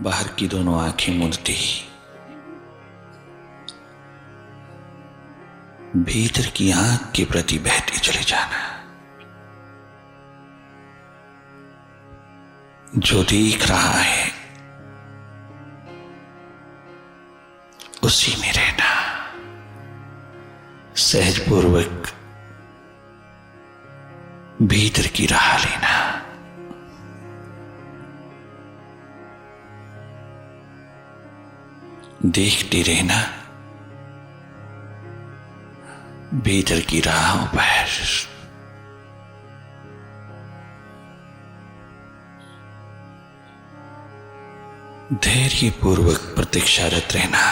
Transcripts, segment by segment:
बाहर की दोनों आंखें मूंदते ही भीतर की आंख के प्रति बहते चले जाना। जो देख रहा है उसी में रहना। सहजपूर्वक भीतर की राह लेना। देखते रहना भीतर की राहों पर। धैर्यपूर्वक प्रतीक्षारत रहना।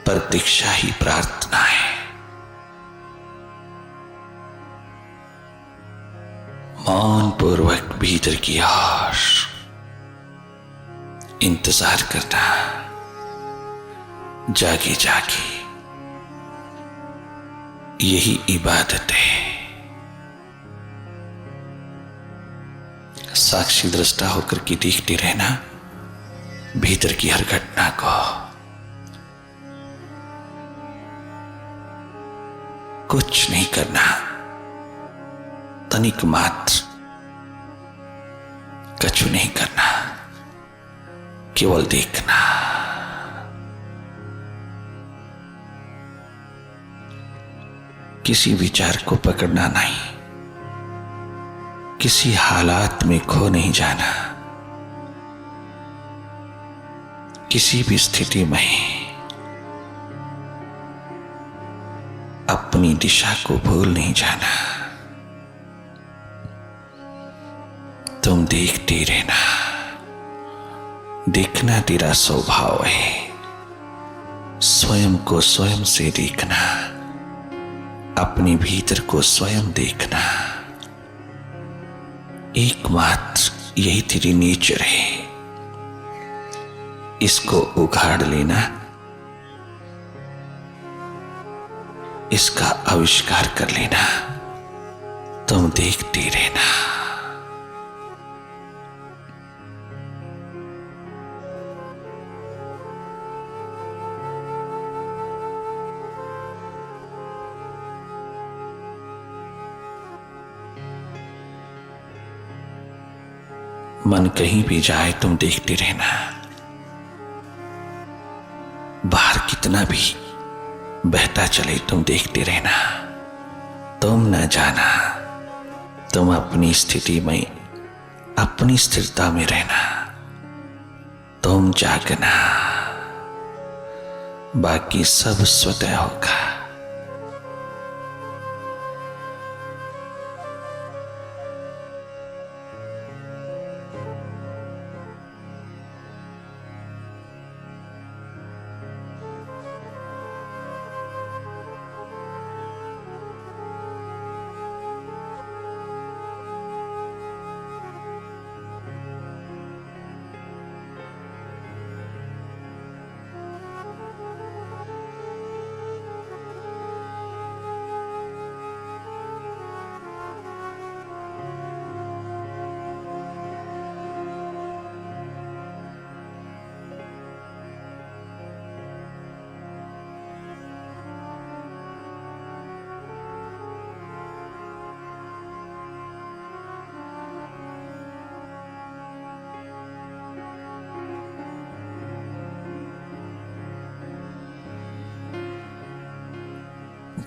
प्रतीक्षा ही प्रार्थना है। मौन पूर्वक भीतर की ओर इंतजार करना। जागे जागे यही इबादत है। साक्षी दृष्टा होकर के देखते रहना भीतर की हर घटना को। कुछ नहीं करना, तनिक मात्र कछु नहीं करना, केवल देखना। किसी विचार को पकड़ना नहीं, किसी हालात में खो नहीं जाना, किसी भी स्थिति में अपनी दिशा को भूल नहीं जाना। तुम देखते रहना। देखना तेरा स्वभाव है। स्वयं को स्वयं से देखना, अपने भीतर को स्वयं देखना। एकमात्र यही तेरी नेचर है। इसको उघाड़ लेना, इसका आविष्कार कर लेना। तुम देखते रहना। मन कहीं भी जाए तुम देखते रहना। बाहर कितना भी बहता चले तुम देखते रहना। तुम न जाना, तुम अपनी स्थिति में, अपनी स्थिरता में रहना। तुम जागना, बाकी सब स्वतः होगा।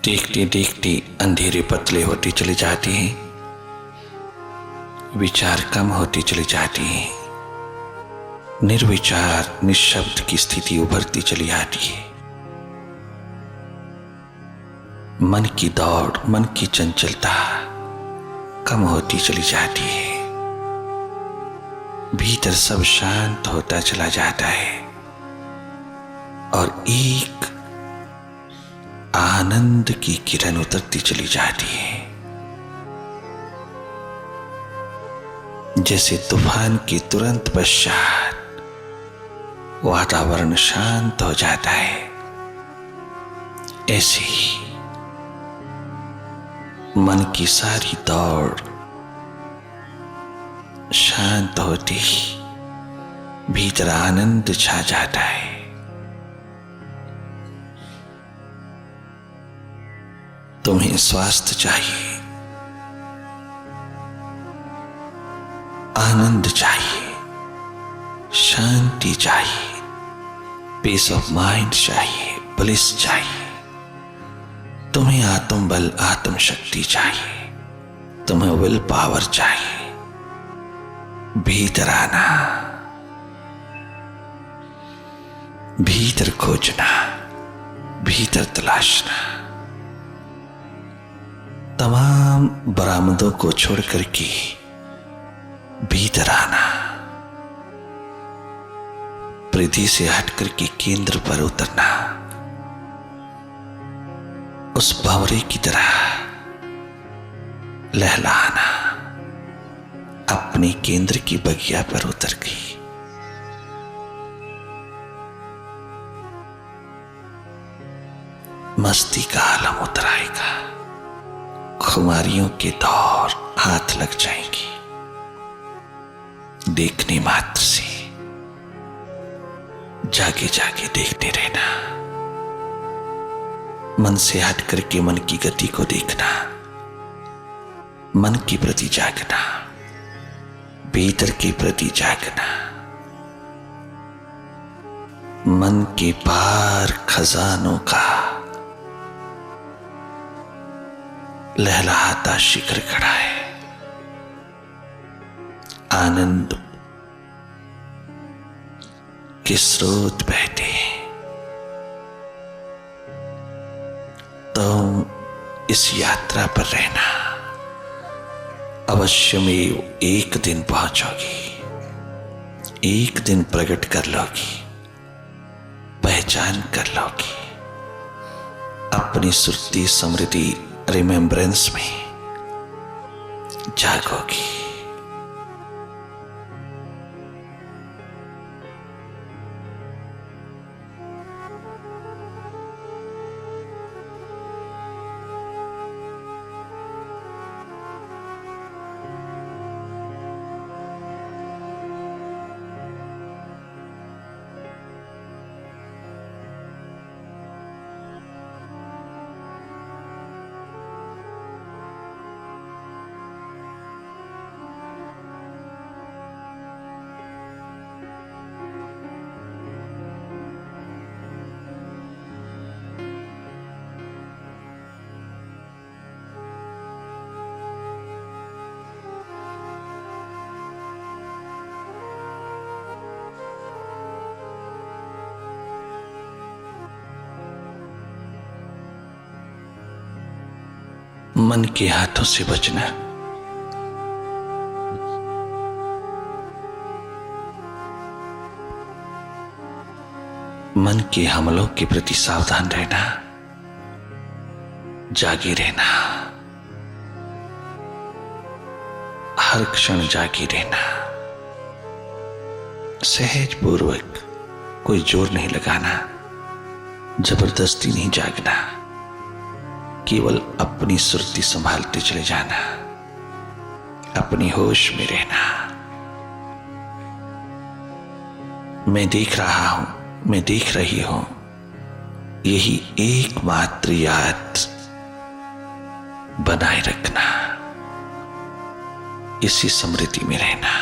देखते देखते अंधेरे पतले होते चले जाते हैं। विचार कम होते चले जाते हैं। निर्विचार निशब्द की स्थिति उभरती चली आती है। मन की दौड़, मन की चंचलता कम होती चली जाती है। भीतर सब शांत होता चला जाता है और एक आनंद की किरण उतरती चली जाती है। जैसे तूफान के तुरंत पश्चात वातावरण शांत हो जाता है, ऐसे ही मन की सारी दौड़ शांत होती भीतर आनंद छा जाता है। तुम्हें स्वास्थ्य चाहिए, आनंद चाहिए, शांति चाहिए, पीस ऑफ माइंड चाहिए, ब्लिस चाहिए। तुम्हें आत्मबल, आत्मशक्ति चाहिए, तुम्हें विल पावर चाहिए। भीतर आना, भीतर खोजना, भीतर तलाशना, तमाम बरामदों को छोड़कर के भीतर आना, परिधि से हटकर के केंद्र पर उतरना, उस भंवरे की तरह लहलाना, अपने केंद्र की बगिया पर उतर गई। मस्ती का आलम उतर आएगा, खुमारियों के दौर हाथ लग जाएंगी। देखने मात्र से जागे जागे देखते रहना, मन से हट करके मन की गति को देखना, मन के प्रति जागना, भीतर के प्रति जागना, मन के पार खजानों का लहलहाता शिखर खड़ा है। आनंद के स्रोत बहते हैं। तुम इस यात्रा पर रहना, अवश्य में एक दिन पहुंचोगी, एक दिन प्रकट कर लोगी, पहचान कर लोगी, अपनी सुरती समृद्धि रिमेम्बरेंस में जागोगी। मन के हाथों से बचना, मन के हमलों के प्रति सावधान रहना, जागे रहना, हर क्षण जागे रहना, सहज पूर्वक, कोई जोर नहीं लगाना, जबरदस्ती नहीं जागना, केवल अपनी सुरती संभालते चले जाना, अपनी होश में रहना। मैं देख रहा हूं, मैं देख रही हूं, यही एकमात्र याद बनाए रखना, इसी स्मृति में रहना।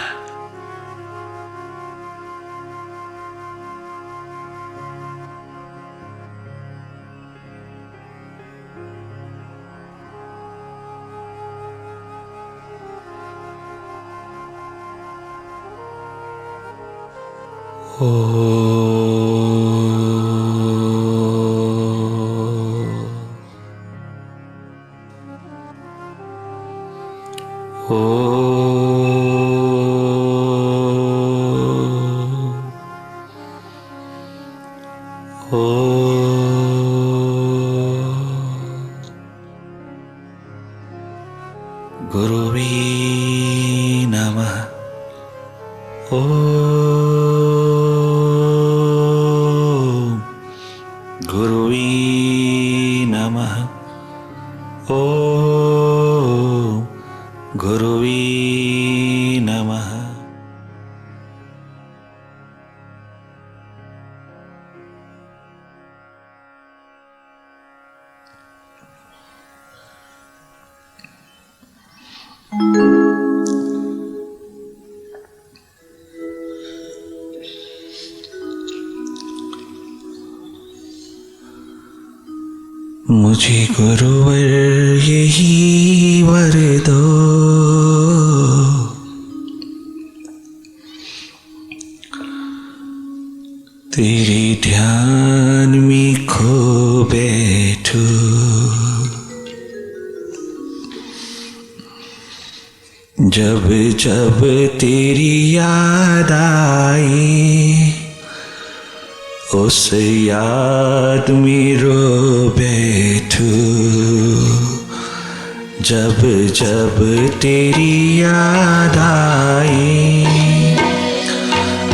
ओ गुरुवे नमः। गुरुवे नमः। ओम गुरुवे नमः। मुझे गुरुवर यही वर दो, तेरे ध्यान में खो बैठूं। जब जब तेरी याद आए, उस याद में रो बैठूं। जब जब तेरी याद आए,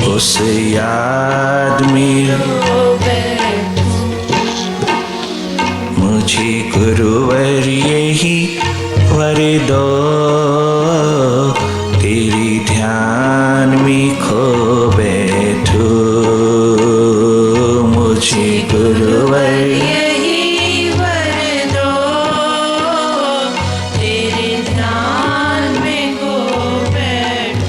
उस याद में रो बैठूं। मुझे गुरुवर यही वर दो, तेरे ध्यान में खो बैठूं। मुझे गुरुवर यही वर दो, तेरे ध्यान में खो बैठूं।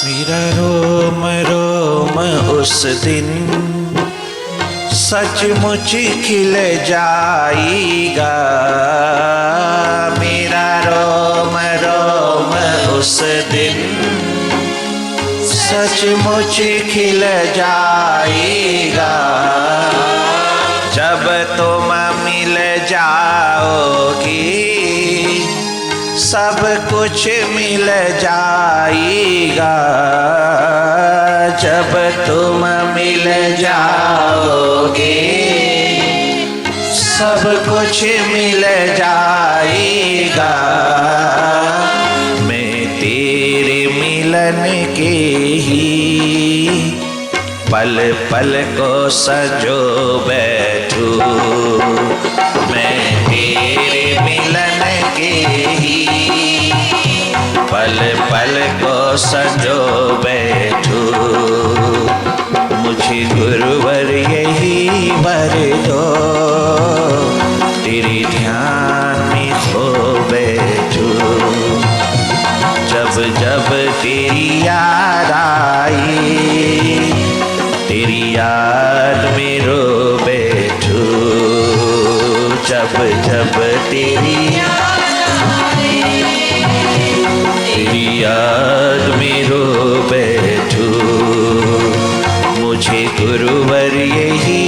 मेरा रोम रोम उस दिन सचमुच खिल जाएगा। मेरा रोम रोम उस दिन सचमुच खिल जाएगा। जब तुम मिल जाओगी, सब कुछ मिल जाएगा। जब तुम मिल जाओगे, सब कुछ मिल जाएगा। मैं तेरे मिलन के ही पल पल को सजो बैठूं। मैं तेरे मिलन के ही पल पल को सजो बैठूं। मुझे गुरुवर यही वर दो, तेरे ध्यान में खो बैठूं। जब जब तेरी याद आई, तेरी याद में रो बैठूं। जब जब तेरी याद में रो बैठूं। मुझे गुरुवर यही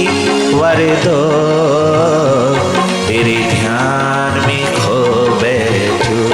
वर दो, तेरे ध्यान में खो बैठूं।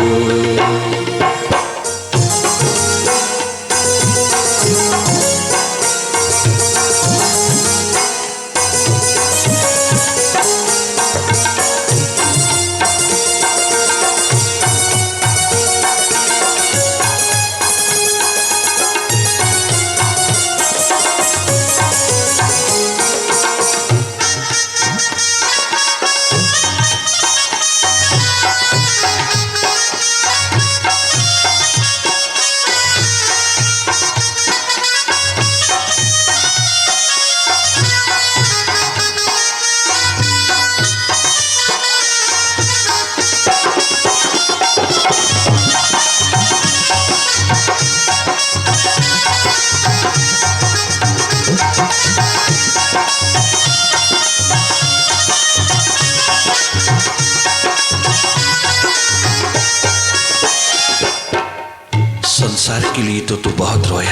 संसार के लिए तो तू बहुत रोया,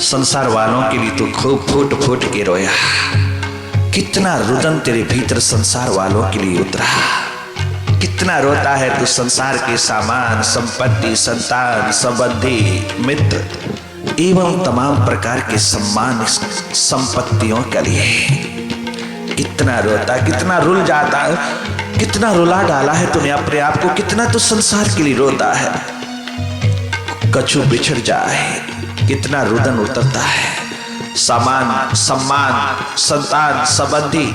संसार वालों के लिए तो खूब फूट फूट के रोया। कितना रुदन तेरे भीतर संसार वालों के लिए उतरा। कितना रोता है तू संसार के सामान, संपत्ति, संतान, संबंधी, मित्र एवं तमाम प्रकार के सम्मान संपत्तियों के लिए। कितना रोता, कितना रुल जाता है, कितना रुला डाला है तूने अपने आप को। कितना तू संसार के लिए रोता है। कछु बिछड़ जाए कितना रुदन उतरता है। सामान, सम्मान, संतान, संबंधी,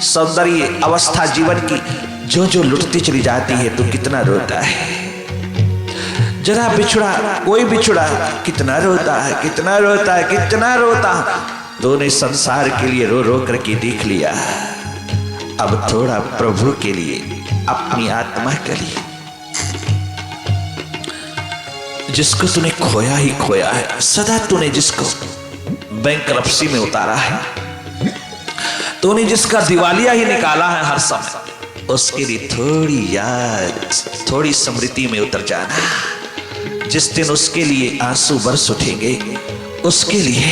सौंदर्य अवस्था जीवन की जो जो लुटती चली जाती है तो कितना रोता है। जरा बिछड़ा, कोई बिछड़ा, कितना रोता है, कितना रोता है, कितना रोता। तूने संसार के लिए रो रो करके देख लिया। अब थोड़ा प्रभु के लिए, अपनी आत्मा के लिए, जिसको तूने खोया ही खोया है। सदा तूने जिसको बैंकरप्सी में उतारा है, तूने जिसका दिवालिया ही निकाला है हर समय, उसके लिए थोड़ी याद, थोड़ी स्मृति में उतर जाना। जिस दिन उसके लिए आंसू बरस उठेंगे, उसके लिए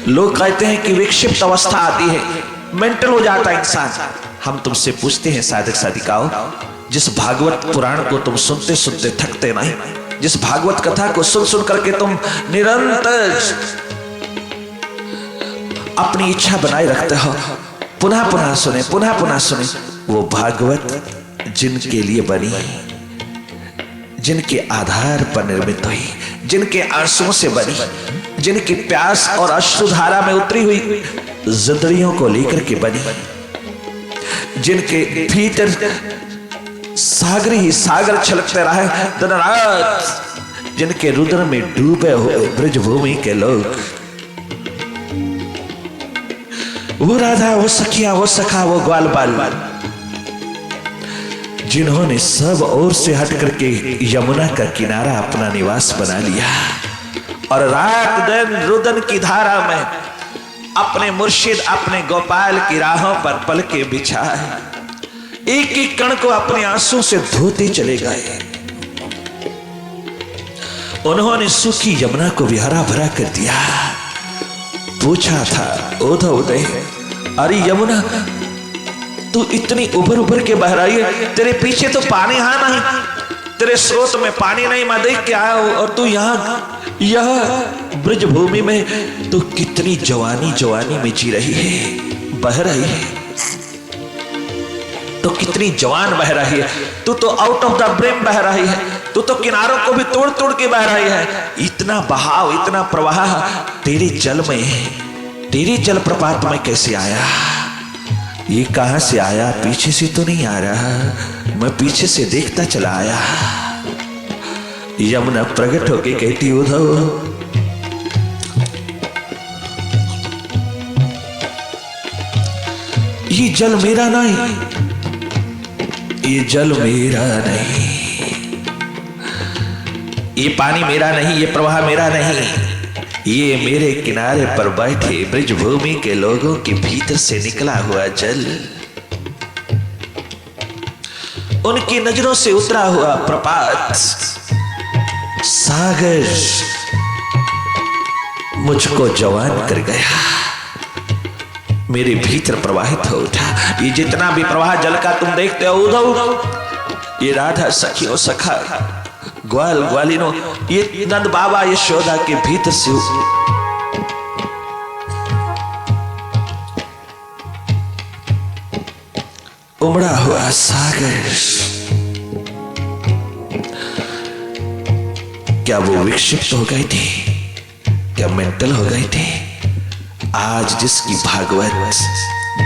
लोग कहते हैं कि विक्षिप्त अवस्था आती है, मेंटल हो जाता है इंसान। हम तुमसे पूछते हैं साधक साधिकाओं, जिस भागवत पुराण को तुम सुनते सुनते थकते नहीं, जिस भागवत कथा को सुन सुन करके तुम निरंतर अपनी इच्छा बनाए रखते हो, पुनः पुनः सुने, पुनः पुनः सुने, वो भागवत जिनके लिए बनी, जिनके आधार पर निर्मित हुई, जिनके आंसुओं से बनी, जिनकी प्यास और अश्रुधारा में उतरी हुई जिंदड़ियों को लेकर के बनी, जिनके भीतर सागर ही सागर छलकते रहे दिन रात, जिनके रुद्र में डूबे हुए ब्रजभूमि के लोग, वो राधा, वो सखिया, वो सखा, वो ग्वाल बाल, जिन्होंने सब ओर से हट करके यमुना का किनारा अपना निवास बना लिया और रात दिन रुदन की धारा में अपने मुर्शिद, अपने गोपाल की राहों पर पलके बिछाए, एक एक कण को अपने आंसू से धोते चले गए। उन्होंने सूखी यमुना को भी हरा भरा कर दिया। पूछा था उधो उदय, अरे यमुना तू इतनी उभर उभर के बह रही है, तेरे पीछे तो पानी है नहीं, तेरे स्रोत में पानी नहीं, मैं देख के आया हूं, और तू यहाँ यह ब्रजभूमि में तू कितनी जवानी जवानी में जी रही है, बह रही है, तो कितनी जवान बह रही है, तू तो आउट ऑफ द ब्रिम बह रही है, तू तो किनारों को भी तोड़ तोड़ के बह रही है। इतना बहाव, इतना प्रवाह तेरे जल में, तेरे जल प्रपात में कैसे आया? ये कहां से आया? पीछे से तो नहीं आ रहा, मैं पीछे से देखता चला आया। यमुना प्रकट होके कहती, उद्धव ये जल मेरा नहीं, ये जल मेरा नहीं, ये पानी मेरा नहीं, ये प्रवाह मेरा नहीं, ये मेरे किनारे पर बैठे ब्रजभूमि के लोगों के भीतर से निकला हुआ जल, उनकी नजरों से उतरा हुआ प्रपात, सागर मुझको जवान कर गया, मेरे भीतर प्रवाहित हो उठा। ये जितना भी प्रवाह जल का तुम देखते हो उद्धव, ये राधा सखियों, सखा, ग्वाल ग्वालिनों, ये नंद बाबा यशोदा के भीतर से उमड़ा हुआ सागर, क्या वो विक्षिप्त हो गए थे? क्या मेंटल हो गए थे? आज जिसकी भागवत,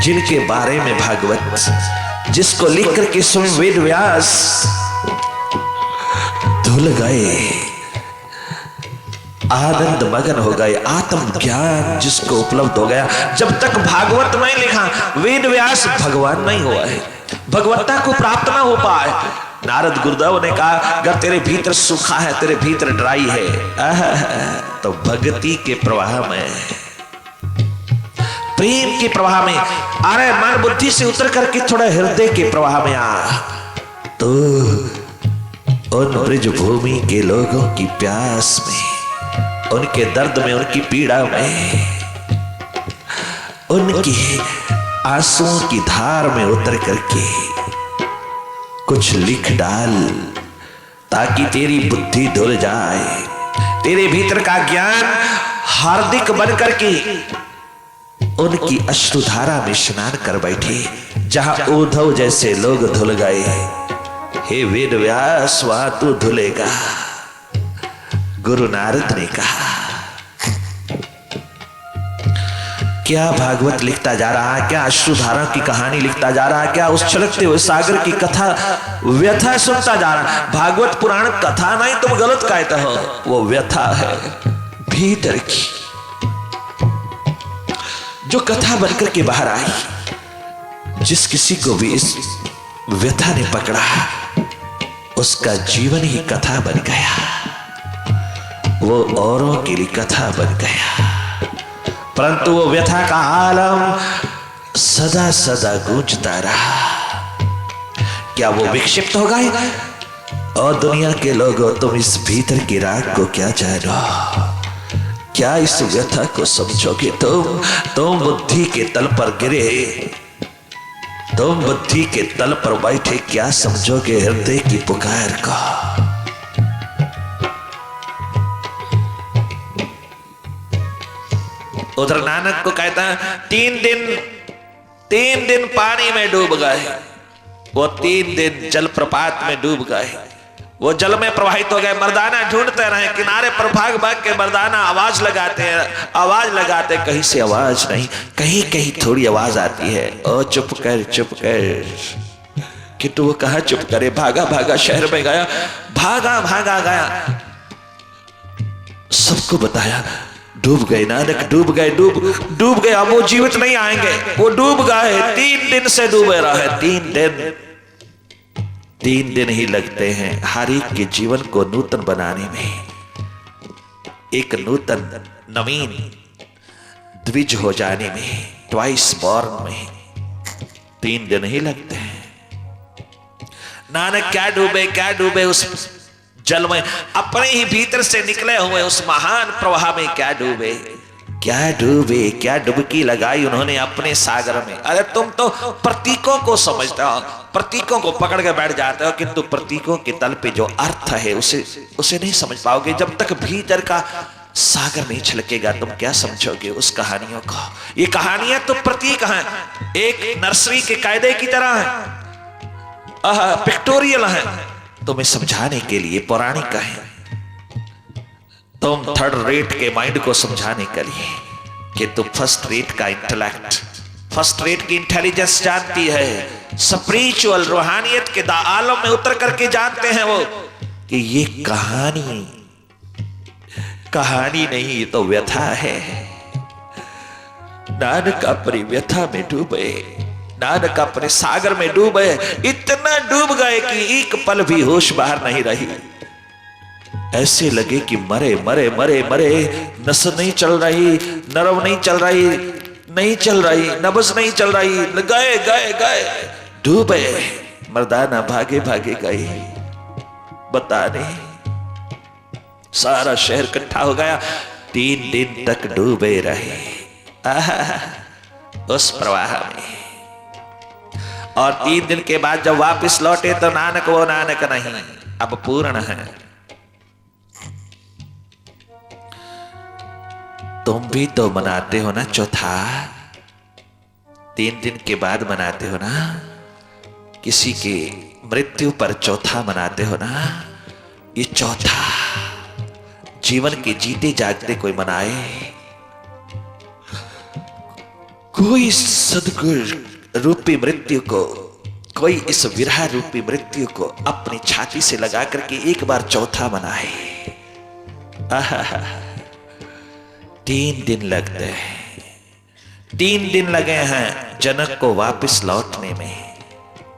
जिनके बारे में भागवत, जिसको लिख करके स्वयं वेद व्यास धुल गए, आनंद मगन हो गए, आत्म ज्ञान जिसको उपलब्ध हो गया। जब तक भागवत नहीं लिखा, वेद व्यास भगवान नहीं हुआ है, भगवत्ता को प्राप्त ना हो पाए। नारद गुरुदेव ने कहा, अगर तेरे भीतर सूखा है, तेरे भीतर ड्राई है, तो भक्ति के प्रवाह में, प्रेम के प्रवाह में, अरे मन बुद्धि से उतर करके थोड़ा हृदय के प्रवाह में आ, तो उन ब्रज भूमि के लोगों की प्यास में, उनके दर्द में, उनकी पीड़ा में, उनकी आंसुओं की धार में उतर करके कुछ लिख डाल, ताकि तेरी बुद्धि धुल जाए, तेरे भीतर का ज्ञान हार्दिक बन करके उनकी अश्रुधारा में स्नान कर बैठे, जहां उद्धव जैसे लोग धुल गए। हे वेद व्यास, वहां तू धुलेगा। गुरु नारद ने कहा, क्या भागवत लिखता जा रहा है, क्या अश्रुधारा की कहानी लिखता जा रहा है, क्या उस छलकते हुए सागर की कथा व्यथा सुनता जा रहा है। भागवत पुराण कथा नहीं, तुम गलत कहते हो, वो व्यथा है भीतर की, जो कथा बनकर के बाहर आई। जिस किसी को भी इस व्यथा ने पकड़ा, उसका जीवन ही कथा बन गया, वो औरों के लिए कथा बन गया। परंतु वो व्यथा का आलम सदा सदा गूंजता रहा। क्या वो विक्षिप्त हो गए? और दुनिया के लोगों, तुम इस भीतर की राग को क्या जानो, क्या इस व्यथा को समझोगे? तुम बुद्धि के तल पर गिरे, तुम बुद्धि के तल पर बैठे, क्या समझोगे हृदय की पुकार को? उधर नानक को कहता है, 3 दिन पानी में डूब गए, वो 3 दिन जल प्रपात में डूब गए, वो जल में प्रवाहित हो गए। मर्दाना ढूंढते रहे, किनारे पर भाग भाग के मर्दाना आवाज लगाते हैं, आवाज लगाते, कहीं से आवाज नहीं, कहीं कहीं थोड़ी आवाज आती है, ओ चुप कर, चुप कर। किंतु वो कहा चुप करे, भागा भागा शहर में गया, भागा भागा गया, सबको बताया, डूब गए नानक, डूब गए, डूब गए, अब वो जीवित नहीं आएंगे, वो डूब गए। 3 दिन से डूबे रहे, 3 दिन ही लगते हैं हर एक के जीवन को नूतन बनाने में, एक नूतन नवीन द्विज हो जाने में, ट्वाइस बॉर्न में 3 दिन ही लगते हैं। नानक क्या डूबे उस जल में, अपने ही भीतर से निकले हुए उस महान प्रवाह में क्या डूबे, क्या डुबकी लगाई उन्होंने अपने सागर में। अरे तुम तो प्रतीकों को समझते हो, प्रतीकों को पकड़ के बैठ जाते हो, किंतु प्रतीकों के तल पे जो अर्थ है उसे नहीं समझ पाओगे। जब तक भीतर का सागर नहीं छलकेगा, तुम क्या समझोगे उस कहानियों को? ये कहानियां तो प्रतीक हैं, एक नर्सरी के कायदे की तरह है, पिक्टोरियल है, तुम्हें समझाने के लिए पौराणिक है। तुम 3rd रेट के माइंड को समझाने के लिए कि तुम 1st रेट का इंटेलेक्ट, 1st रेट की इंटेलिजेंस जानती है, स्पिरिचुअल रूहानियत के आलम में उतर करके जानते हैं वो कि ये कहानी नहीं, ये तो व्यथा है। नानक अपनी व्यथा में डूबे, नानक अपने सागर में डूबे, इतना डूब गए कि एक पल भी होश बाहर नहीं रही। ऐसे लगे कि मरे, नस नहीं चल रही, नरव नहीं चल रही, नब्ज नहीं चल रही, गए डूबे। मर्दाना भागे गए, बताने सारा शहर इकट्ठा हो गया। 3 दिन तक डूबे रहे उस प्रवाह में, और 3 दिन के बाद जब वापस लौटे तो नानक वो नानक नहीं, अब पूर्ण है। तुम भी तो मनाते हो ना चौथा, 3 दिन के बाद मनाते हो ना, किसी के मृत्यु पर चौथा मनाते हो ना। ये चौथा जीवन के जीते जागते कोई मनाए, कोई सदगुरु रूपी मृत्यु को, कोई इस विरह रूपी मृत्यु को अपनी छाती से लगा करके एक बार चौथा मनाए। 3 दिन लगते हैं, 3 दिन लगे हैं जनक को वापस लौटने में।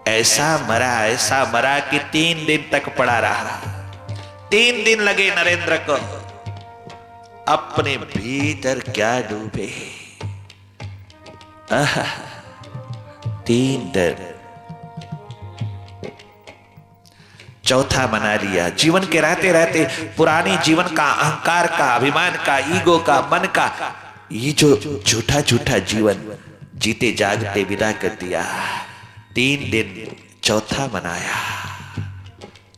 ऐसा मरा कि 3 दिन तक पड़ा रहा। 3 दिन लगे नरेंद्र को, अपने भीतर क्या डूबे। 3 दिन, चौथा मना लिया। जीवन के रहते रहते पुराने जीवन का, अहंकार का, अभिमान का, ईगो का, मन का, ये जो झूठा झूठा जीवन जीते जागते विदा कर दिया। 3 दिन चौथा मनाया।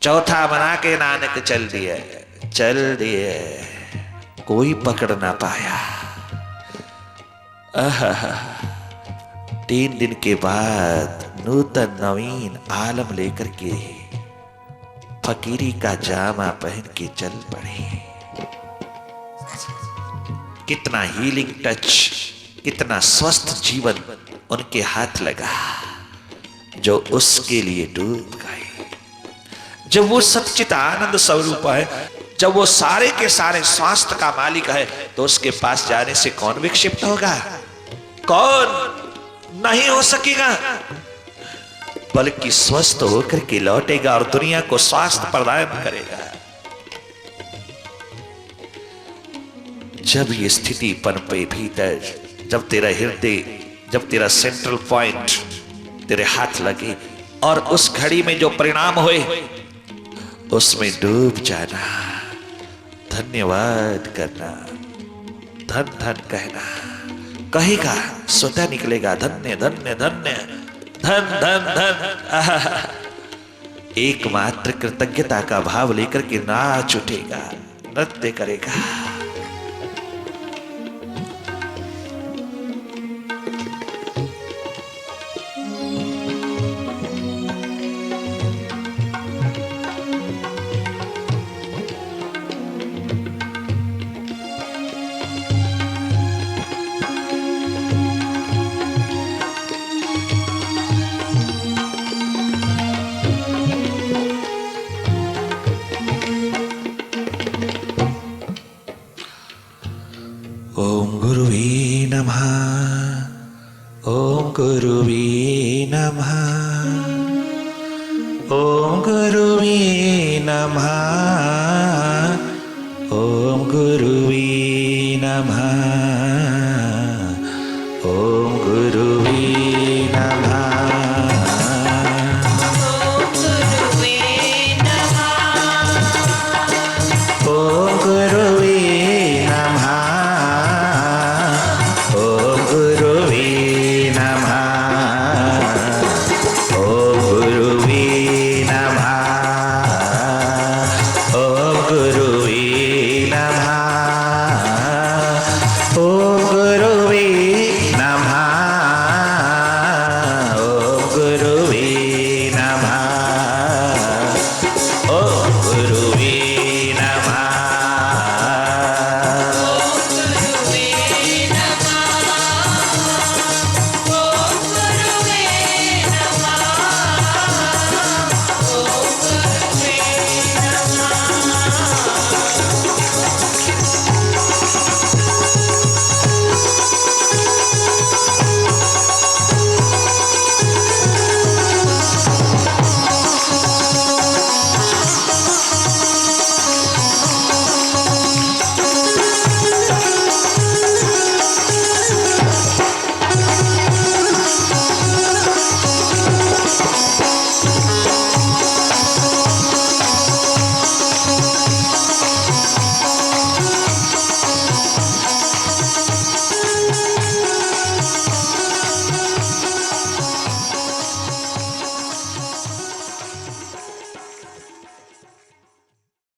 चौथा मना के नानक चल दिए, कोई पकड़ ना पाया। 3 दिन के बाद नूतन नवीन आलम लेकर के फकीरी का जामा पहन के चल पड़े। कितना हीलिंग टच, कितना स्वस्थ जीवन उनके हाथ लगा, जो उसके लिए डूब गए। जब वो सच्चित आनंद स्वरूप है, जब वो सारे के सारे स्वास्थ्य का मालिक है, तो उसके पास जाने से कौन विक्षिप्त होगा? कौन नहीं हो सकेगा, बल्कि स्वस्थ होकर के लौटेगा और दुनिया को स्वास्थ्य प्रदान करेगा। जब ये स्थिति पनपे भीतर, जब तेरा हृदय, जब तेरा सेंट्रल पॉइंट तेरे हाथ लगे और उस घड़ी में जो परिणाम हुए उसमें डूब जाना, धन्यवाद करना, धन धन कहना, कहेगा स्वतः निकलेगा धन्य धन्य धन्य, धन धन धन। एकमात्र कृतज्ञता का भाव लेकर के नाच उठेगा, नृत्य करेगा। ओम गुरुवे नमः, ओम गुरुवे नमः, ओम गुरुवे नमः, ओम गुरुवे नमः।